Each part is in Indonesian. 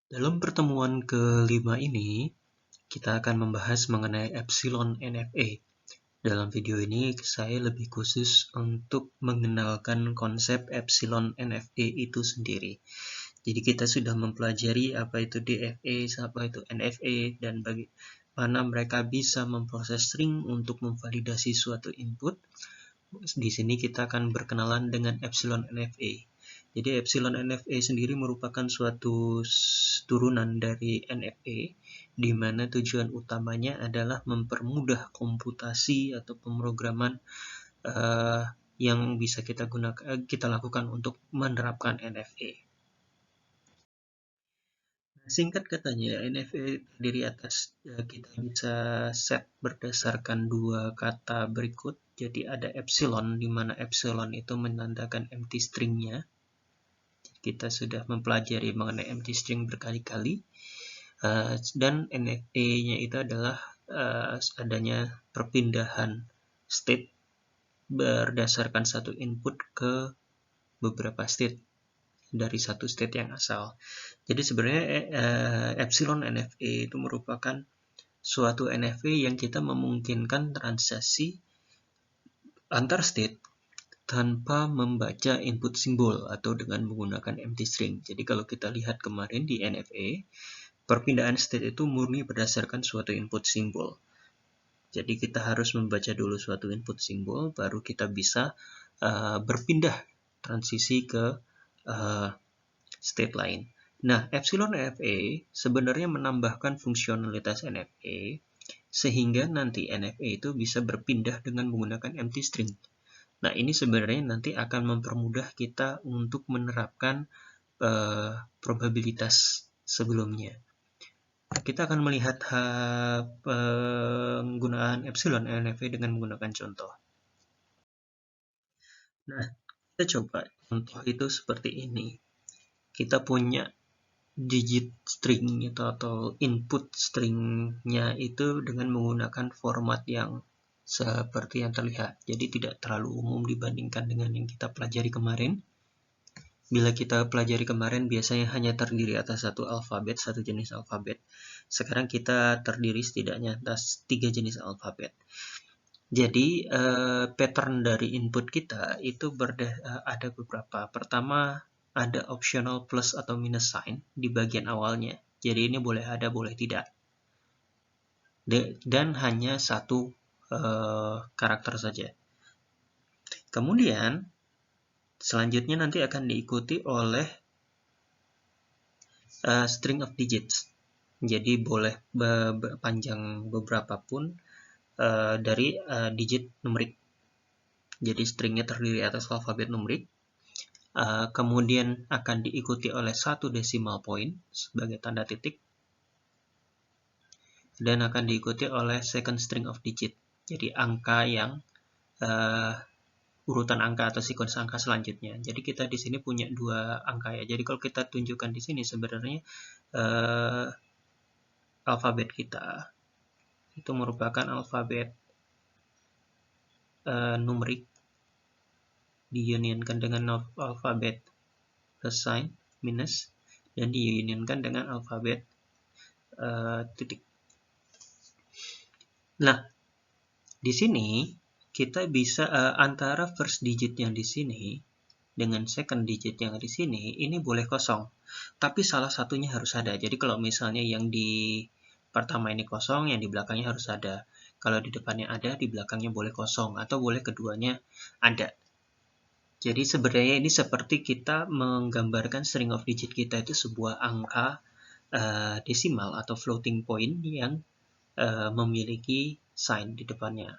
Dalam pertemuan kelima ini, kita akan membahas mengenai epsilon NFA. Dalam video ini, saya lebih khusus untuk mengenalkan konsep epsilon NFA itu sendiri. Jadi kita sudah mempelajari apa itu DFA, apa itu NFA, dan bagaimana mereka bisa memproses string untuk memvalidasi suatu input. Di sini kita akan berkenalan dengan epsilon NFA. Jadi epsilon NFA sendiri merupakan suatu turunan dari NFA, di mana tujuan utamanya adalah mempermudah komputasi atau pemrograman yang bisa kita lakukan untuk menerapkan NFA. Singkat katanya, NFA terdiri atas kita bisa set berdasarkan dua kata berikut. Jadi ada epsilon, di mana epsilon itu menandakan empty string-nya. Kita sudah mempelajari mengenai empty string berkali-kali. Dan NFA-nya itu adalah adanya perpindahan state berdasarkan satu input ke beberapa state dari satu state yang asal. Jadi sebenarnya epsilon NFA itu merupakan suatu NFA yang kita memungkinkan transaksi antar state tanpa membaca input simbol atau dengan menggunakan empty string. Jadi kalau kita lihat kemarin di NFA, perpindahan state itu murni berdasarkan suatu input simbol. Jadi kita harus membaca dulu suatu input simbol, baru kita bisa berpindah transisi ke state lain. Nah, epsilon NFA sebenarnya menambahkan fungsionalitas NFA sehingga nanti NFA itu bisa berpindah dengan menggunakan empty string. Nah, ini sebenarnya nanti akan mempermudah kita untuk menerapkan probabilitas sebelumnya. Kita akan melihat penggunaan epsilon NFA dengan menggunakan contoh. Nah, kita coba contoh itu seperti ini. Kita punya digit string atau input stringnya itu dengan menggunakan format yang seperti yang terlihat. Jadi tidak terlalu umum dibandingkan dengan yang kita pelajari kemarin. Bila kita pelajari kemarin biasanya hanya terdiri atas satu alfabet, satu jenis alfabet. Sekarang kita terdiri setidaknya atas 3 jenis alfabet. Jadi pattern dari input kita itu ada beberapa. Pertama ada optional plus atau minus sign di bagian awalnya. Jadi ini boleh ada, boleh tidak. Dan hanya satu karakter saja. Kemudian selanjutnya nanti akan diikuti oleh string of digits. Jadi boleh panjang beberapa pun dari digit numerik. Jadi stringnya terdiri atas alfabet numerik. Kemudian akan diikuti oleh satu decimal point sebagai tanda titik. Dan akan diikuti oleh second string of digit. Jadi angka yang urutan angka atau sequence angka selanjutnya. Jadi kita di sini punya dua angka ya. Jadi kalau kita tunjukkan di sini sebenarnya alfabet kita itu merupakan alfabet numerik diunionkan dengan alfabet plus sign minus dan diunionkan dengan alfabet titik. Nah, di sini kita bisa antara first digit yang di sini dengan second digit yang di sini ini boleh kosong, tapi salah satunya harus ada. Jadi kalau misalnya yang di pertama ini kosong, yang di belakangnya harus ada. Kalau di depannya ada, di belakangnya boleh kosong, atau boleh keduanya ada. Jadi sebenarnya ini seperti kita menggambarkan string of digit kita itu sebuah angka desimal atau floating point yang memiliki sign di depannya.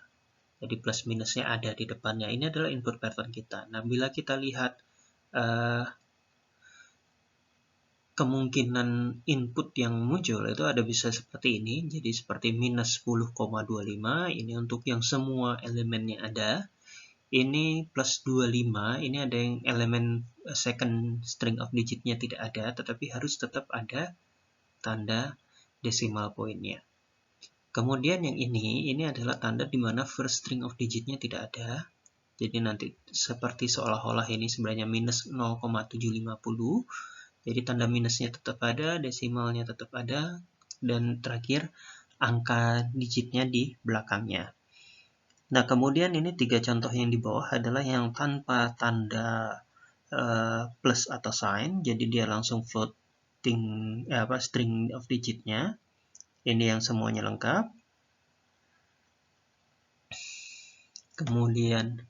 Jadi plus minusnya ada di depannya. Ini adalah input pattern kita. Nah, bila kita lihat kemungkinan input yang muncul itu ada bisa seperti ini. Jadi seperti minus 10,25. Ini untuk yang semua elemennya ada. Ini plus 25. Ini ada yang elemen second string of digitnya tidak ada. Tetapi harus tetap ada tanda decimal point-nya. Kemudian yang ini adalah tanda di mana first string of digitnya tidak ada. Jadi nanti seperti seolah-olah ini sebenarnya minus 0,750. Jadi tanda minusnya tetap ada, desimalnya tetap ada, dan terakhir angka digitnya di belakangnya. Nah, kemudian ini 3 contoh yang di bawah adalah yang tanpa tanda plus atau sign, jadi dia langsung floating string of digitnya. Ini yang semuanya lengkap. Kemudian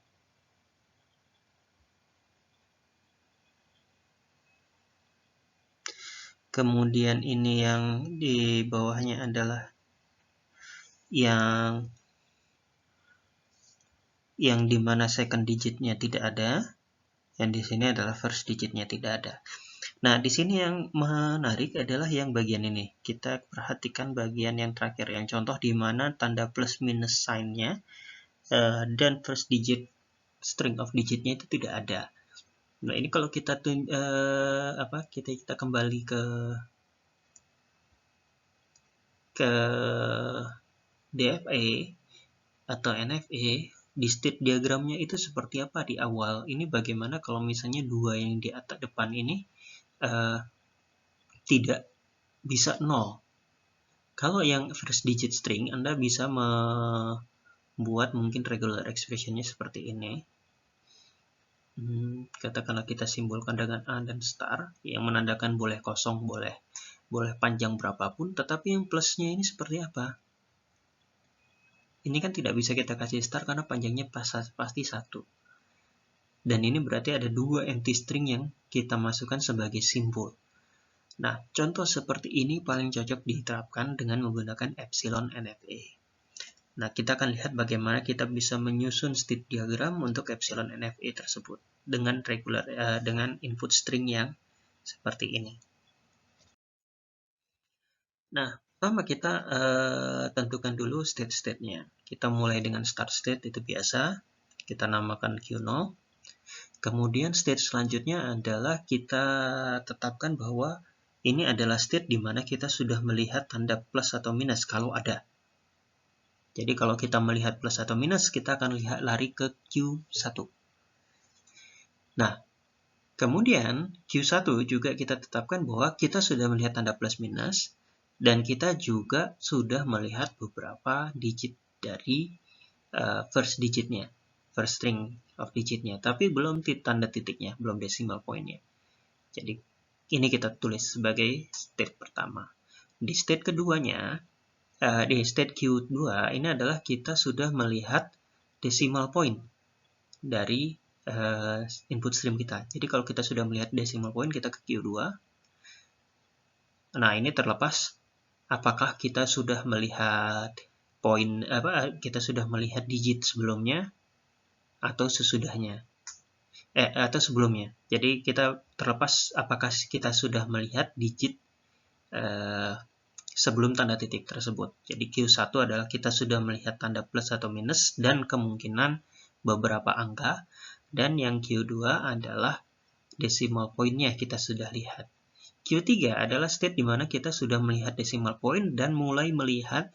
ini yang di bawahnya adalah yang dimana second digitnya tidak ada, yang di sini adalah first digitnya tidak ada. Nah, di sini yang menarik adalah yang bagian ini. Kita perhatikan bagian yang terakhir, yang contoh di mana tanda plus minus sign-nya dan first digit string of digitnya itu tidak ada. Nah, ini kalau kita kita kembali ke DFA atau NFA, di state diagramnya itu seperti apa di awal. Ini bagaimana kalau misalnya dua yang di atas depan ini tidak bisa 0. Kalau yang first digit string, Anda bisa membuat mungkin regular expressionnya seperti ini. Katakanlah kita simbolkan dengan A dan star, yang menandakan boleh kosong, boleh panjang berapapun, tetapi yang plusnya ini seperti apa? Ini kan tidak bisa kita kasih star karena panjangnya pasti 1. Dan ini berarti ada 2 empty string yang kita masukkan sebagai simbol. Nah, contoh seperti ini paling cocok diterapkan dengan menggunakan epsilon NFA. Nah, kita akan lihat bagaimana kita bisa menyusun state diagram untuk epsilon NFA tersebut dengan input string yang seperti ini. Nah, pertama kita tentukan dulu state-statenya. Kita mulai dengan start state, itu biasa. Kita namakan Q0. Kemudian state selanjutnya adalah kita tetapkan bahwa ini adalah state di mana kita sudah melihat tanda plus atau minus kalau ada. Jadi kalau kita melihat plus atau minus, kita akan lari ke Q1. Nah, kemudian Q1 juga kita tetapkan bahwa kita sudah melihat tanda plus minus, dan kita juga sudah melihat beberapa digit dari first digitnya, first string of digitnya, tapi belum tanda titiknya, belum decimal pointnya. Jadi ini kita tulis sebagai state pertama. Di state keduanya, di state Q2 ini adalah kita sudah melihat decimal point dari input stream kita. Jadi kalau kita sudah melihat decimal point, kita ke Q2. Nah, ini terlepas apakah kita sudah melihat kita sudah melihat digit sebelumnya atau sesudahnya. Atau sebelumnya. Jadi kita terlepas apakah kita sudah melihat digit sebelum tanda titik tersebut. Jadi Q1 adalah kita sudah melihat tanda plus atau minus dan kemungkinan beberapa angka. Dan yang Q2 adalah decimal point-nya kita sudah lihat. Q3 adalah state di mana kita sudah melihat decimal point dan mulai melihat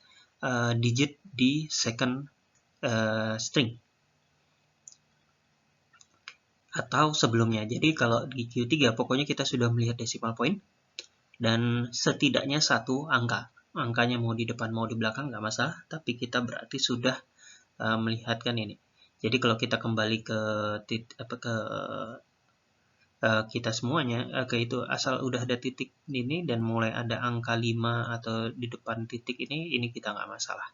digit di second string atau sebelumnya. Jadi kalau di Q3 pokoknya kita sudah melihat decimal point dan setidaknya satu angka. Angkanya mau di depan mau di belakang nggak masalah, tapi kita berarti sudah melihatkan ini. Jadi kalau kita kembali ke kita semuanya, ke itu asal udah ada titik ini dan mulai ada angka 5 atau di depan titik ini kita nggak masalah.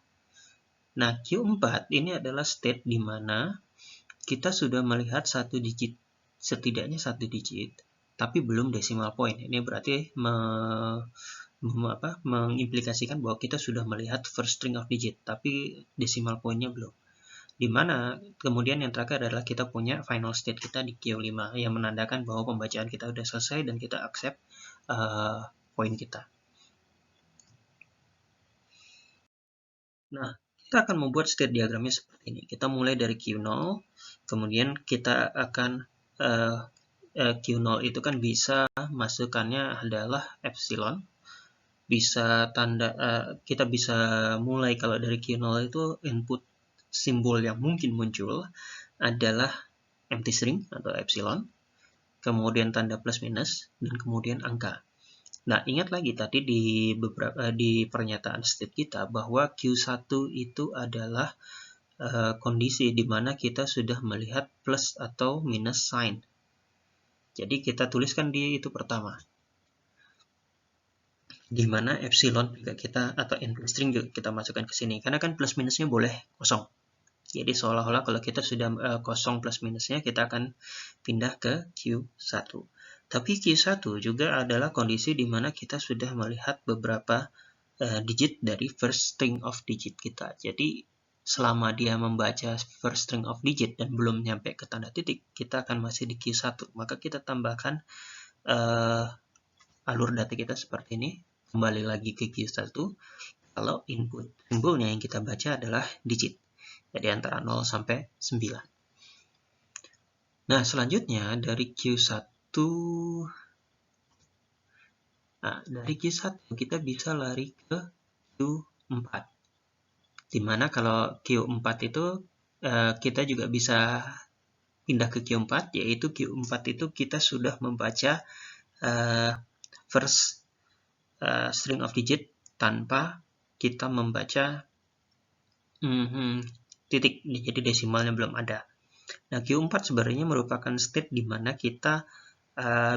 Nah, Q4 ini adalah state di mana kita sudah melihat satu digit, setidaknya satu digit, tapi belum decimal point. Ini berarti mengimplikasikan bahwa kita sudah melihat first string of digit, tapi decimal point-nya belum. Dimana kemudian yang terakhir adalah kita punya final state kita di Q5 yang menandakan bahwa pembacaan kita sudah selesai dan kita accept poin kita. Nah, kita akan membuat state diagramnya seperti ini. Kita mulai dari Q0, kemudian kita akan Q0 itu kan bisa masukannya adalah epsilon. Bisa kita bisa mulai kalau dari Q0 itu input simbol yang mungkin muncul adalah empty string atau epsilon. kemudian tanda plus minus, dan kemudian angka. Nah, ingat lagi tadi di pernyataan state kita bahwa Q1 itu adalah kondisi di mana kita sudah melihat plus atau minus sign. Jadi kita tuliskan di itu pertama. Di mana epsilon juga kita atau input string juga kita masukkan ke sini. Karena kan plus minusnya boleh kosong. Jadi seolah-olah kalau kita sudah kosong plus minusnya, kita akan pindah ke Q1. Tapi Q1 juga adalah kondisi di mana kita sudah melihat beberapa digit dari first string of digit kita. Jadi selama dia membaca first string of digit dan belum nyampe ke tanda titik, kita akan masih di Q1. Maka kita tambahkan alur data kita seperti ini. Kembali lagi ke Q1 kalau input simbolnya yang kita baca adalah digit. Jadi antara 0 sampai 9. Nah, selanjutnya dari Q1 kita bisa lari ke Q4. Dimana kalau Q4 itu kita juga bisa pindah ke Q4, yaitu Q4 itu kita sudah membaca first string of digit tanpa kita membaca titik, jadi desimalnya belum ada. Nah, Q4 sebenarnya merupakan state di mana kita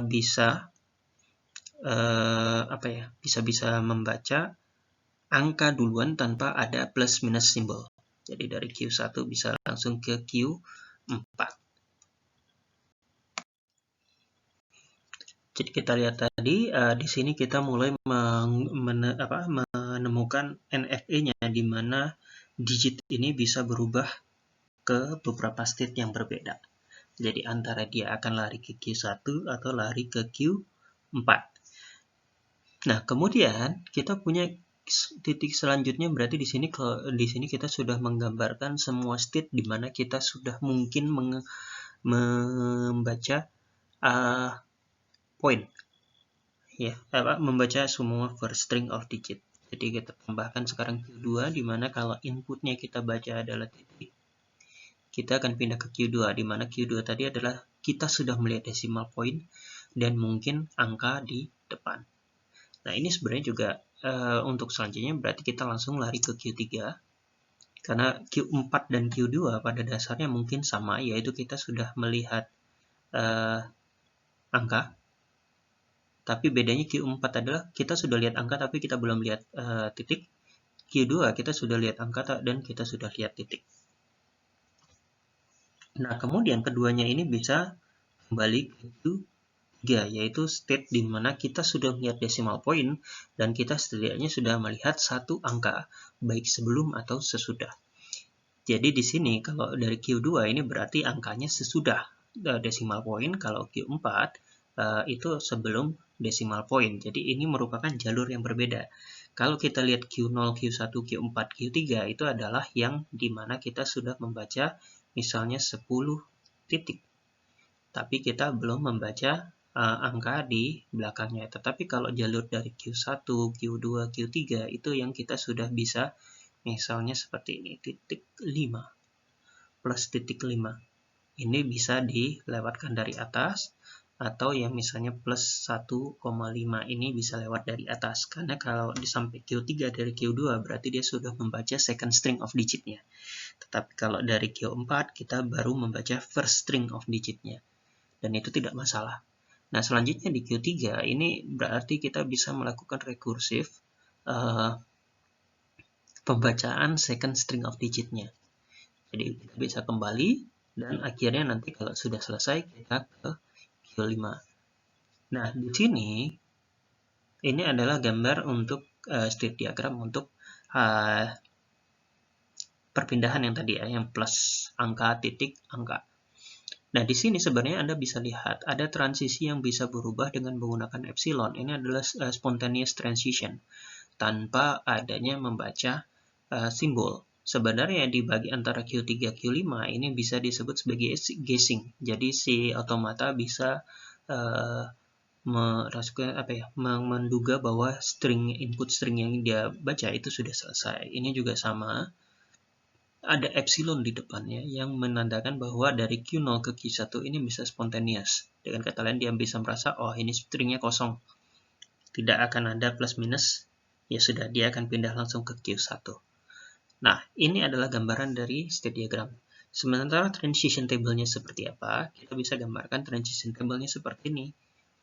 bisa membaca angka duluan tanpa ada plus minus simbol. Jadi dari Q1 bisa langsung ke Q4. Jadi kita lihat tadi di sini kita mulai menemukan NFE-nya, di mana digit ini bisa berubah ke beberapa state yang berbeda. Jadi antara dia akan lari ke Q1 atau lari ke Q4. Nah, kemudian kita punya titik selanjutnya, berarti di sini kita sudah menggambarkan semua state di mana kita sudah mungkin membaca point, ya, membaca semua first string of digit. Jadi kita tambahkan sekarang Q2, di mana kalau inputnya kita baca adalah titik, kita akan pindah ke Q2, di mana Q2 tadi adalah kita sudah melihat decimal point dan mungkin angka di depan. Nah, ini sebenarnya juga untuk selanjutnya berarti kita langsung lari ke Q3, karena Q4 dan Q2 pada dasarnya mungkin sama, yaitu kita sudah melihat angka. Tapi bedanya Q4 adalah kita sudah lihat angka tapi kita belum lihat titik. Q2 kita sudah lihat angka dan kita sudah lihat titik. Nah, kemudian keduanya ini bisa kembali ke Q3, yaitu state di mana kita sudah melihat decimal point dan kita setidaknya sudah melihat satu angka, baik sebelum atau sesudah. Jadi di sini kalau dari Q2 ini berarti angkanya sesudah decimal point, kalau Q4 itu sebelum decimal point. Jadi ini merupakan jalur yang berbeda. Kalau kita lihat Q0, Q1, Q4, Q3 itu adalah yang dimana kita sudah membaca misalnya 10 titik. Tapi kita belum membaca angka di belakangnya. Tetapi kalau jalur dari Q1, Q2, Q3 itu yang kita sudah bisa misalnya seperti ini, titik 5 plus titik 5. Ini bisa dilewatkan dari atas, atau yang misalnya plus 1,5 ini bisa lewat dari atas. Karena kalau sampai Q3 dari Q2 berarti dia sudah membaca second string of digitnya. Tetapi kalau dari Q4 kita baru membaca first string of digitnya. Dan itu tidak masalah. Nah, selanjutnya di Q3 ini berarti kita bisa melakukan rekursif pembacaan second string of digitnya. Jadi kita bisa kembali dan akhirnya nanti kalau sudah selesai kita ke Q5. Nah, di sini ini adalah gambar untuk state diagram untuk perpindahan yang tadi ya, yang plus angka, titik, angka. Nah, di sini sebenarnya Anda bisa lihat ada transisi yang bisa berubah dengan menggunakan epsilon. Ini adalah spontaneous transition tanpa adanya membaca simbol. Sebenarnya di bagi antara Q3 Q5 ini bisa disebut sebagai guessing. Jadi si otomata bisa menduga bahwa input string yang dia baca itu sudah selesai. Ini juga sama. ada epsilon di depannya yang menandakan bahwa dari Q0 ke Q1 ini bisa spontaneous. Dengan kata lain, dia bisa merasa, oh ini stringnya kosong, tidak akan ada plus minus, ya sudah, dia akan pindah langsung ke Q1. Nah, ini adalah gambaran dari state diagram. Sementara transition table-nya seperti apa, kita bisa gambarkan transition table-nya seperti ini.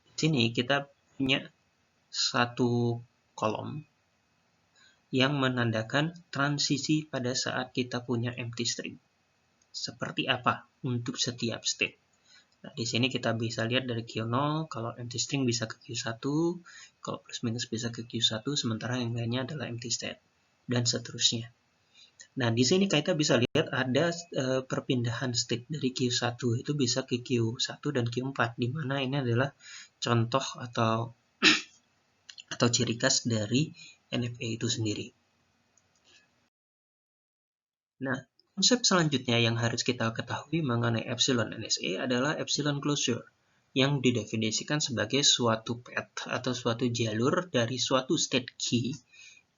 Di sini kita punya satu kolom yang menandakan transisi pada saat kita punya empty string. Seperti apa untuk setiap state. Nah, di sini kita bisa lihat dari Q0, kalau empty string bisa ke Q1, kalau plus minus bisa ke Q1, sementara yang lainnya adalah empty state, dan seterusnya. Nah, di sini kita bisa lihat ada perpindahan state dari Q1 itu bisa ke Q1 dan Q4, di mana ini adalah contoh atau ciri khas dari NFA itu sendiri. Nah, konsep selanjutnya yang harus kita ketahui mengenai epsilon NSA adalah epsilon closure, yang didefinisikan sebagai suatu path atau suatu jalur dari suatu state key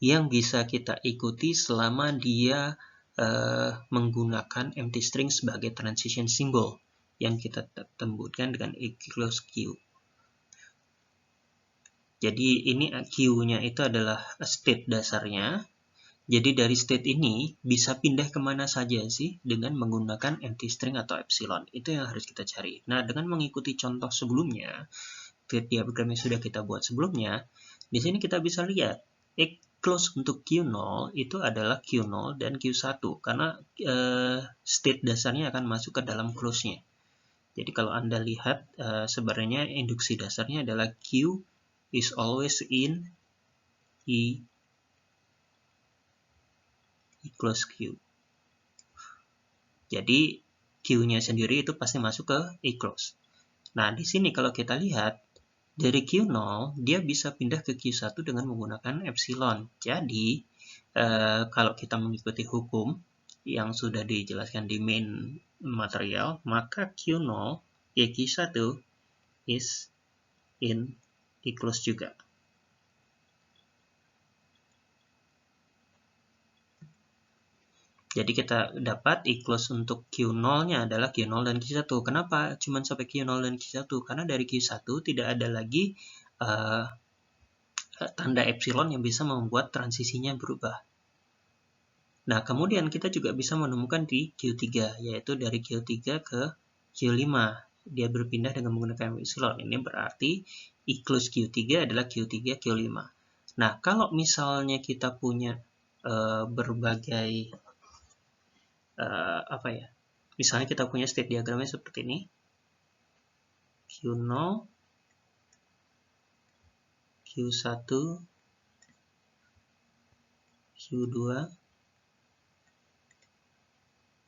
yang bisa kita ikuti selama dia menggunakan empty string sebagai transition symbol yang kita tembuskan dengan close Q. Jadi ini Q-nya itu adalah state dasarnya. Jadi dari state ini bisa pindah kemana saja sih dengan menggunakan empty string atau epsilon. Itu yang harus kita cari. Nah, dengan mengikuti contoh sebelumnya, diagram yang sudah kita buat sebelumnya, di sini kita bisa lihat close untuk Q0 itu adalah Q0 dan Q1 karena state dasarnya akan masuk ke dalam close-nya. Jadi kalau Anda lihat sebenarnya induksi dasarnya adalah Q is always in close Q. Jadi Q-nya sendiri itu pasti masuk ke close. Nah, di sini kalau kita lihat dari Q0 dia bisa pindah ke Q1 dengan menggunakan epsilon. Jadi kalau kita mengikuti hukum yang sudah dijelaskan di main material, maka Q0 ke Q1 is in close juga. Jadi kita dapat close untuk Q0-nya adalah Q0 dan Q1. Kenapa cuma sampai Q0 dan Q1? Karena dari Q1 tidak ada lagi tanda epsilon yang bisa membuat transisinya berubah. Nah, kemudian kita juga bisa menemukan di Q3, yaitu dari Q3 ke Q5. Dia berpindah dengan menggunakan epsilon. Ini berarti close Q3 adalah Q3, Q5. Nah, kalau misalnya kita punya berbagai misalnya kita punya state diagramnya seperti ini, Q0, Q1, Q2,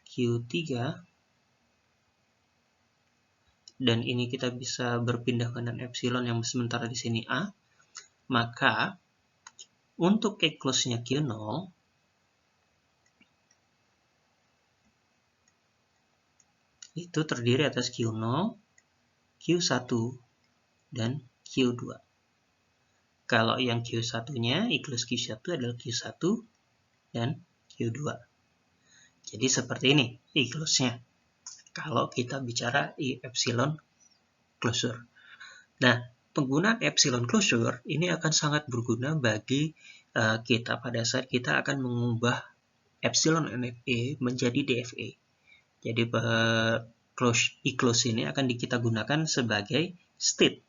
Q3, dan ini kita bisa berpindah dengan epsilon yang sementara di sini A, maka untuk close-nya Q0, itu terdiri atas Q0, Q1, dan Q2. Kalau yang Q1-nya, close Q1 adalah Q1 dan Q2. Jadi seperti ini close-nya. Kalau kita bicara epsilon closure. Nah, penggunaan epsilon closure ini akan sangat berguna bagi kita pada saat kita akan mengubah epsilon NFA menjadi DFA. Jadi close ini akan kita gunakan sebagai state.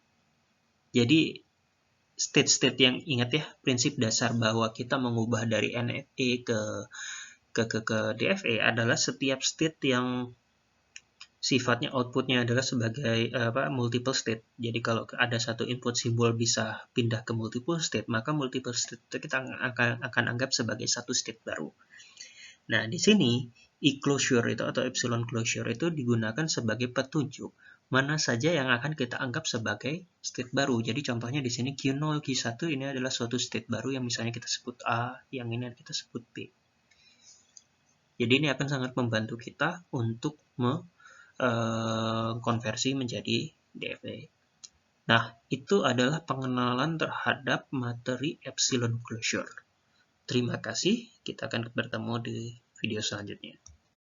Jadi state-state yang ingat ya, prinsip dasar bahwa kita mengubah dari NFA ke DFA adalah setiap state yang sifatnya outputnya adalah sebagai multiple state. Jadi kalau ada satu input simbol bisa pindah ke multiple state, maka multiple state itu kita akan anggap sebagai satu state baru. Nah, di sini closure itu atau epsilon closure itu digunakan sebagai petunjuk mana saja yang akan kita anggap sebagai state baru. Jadi contohnya di sini Q0, Q1 ini adalah suatu state baru yang misalnya kita sebut A, yang ini kita sebut B. Jadi ini akan sangat membantu kita untuk konversi menjadi DFA. Nah, itu adalah pengenalan terhadap materi epsilon closure. Terima kasih, kita akan bertemu di video selanjutnya.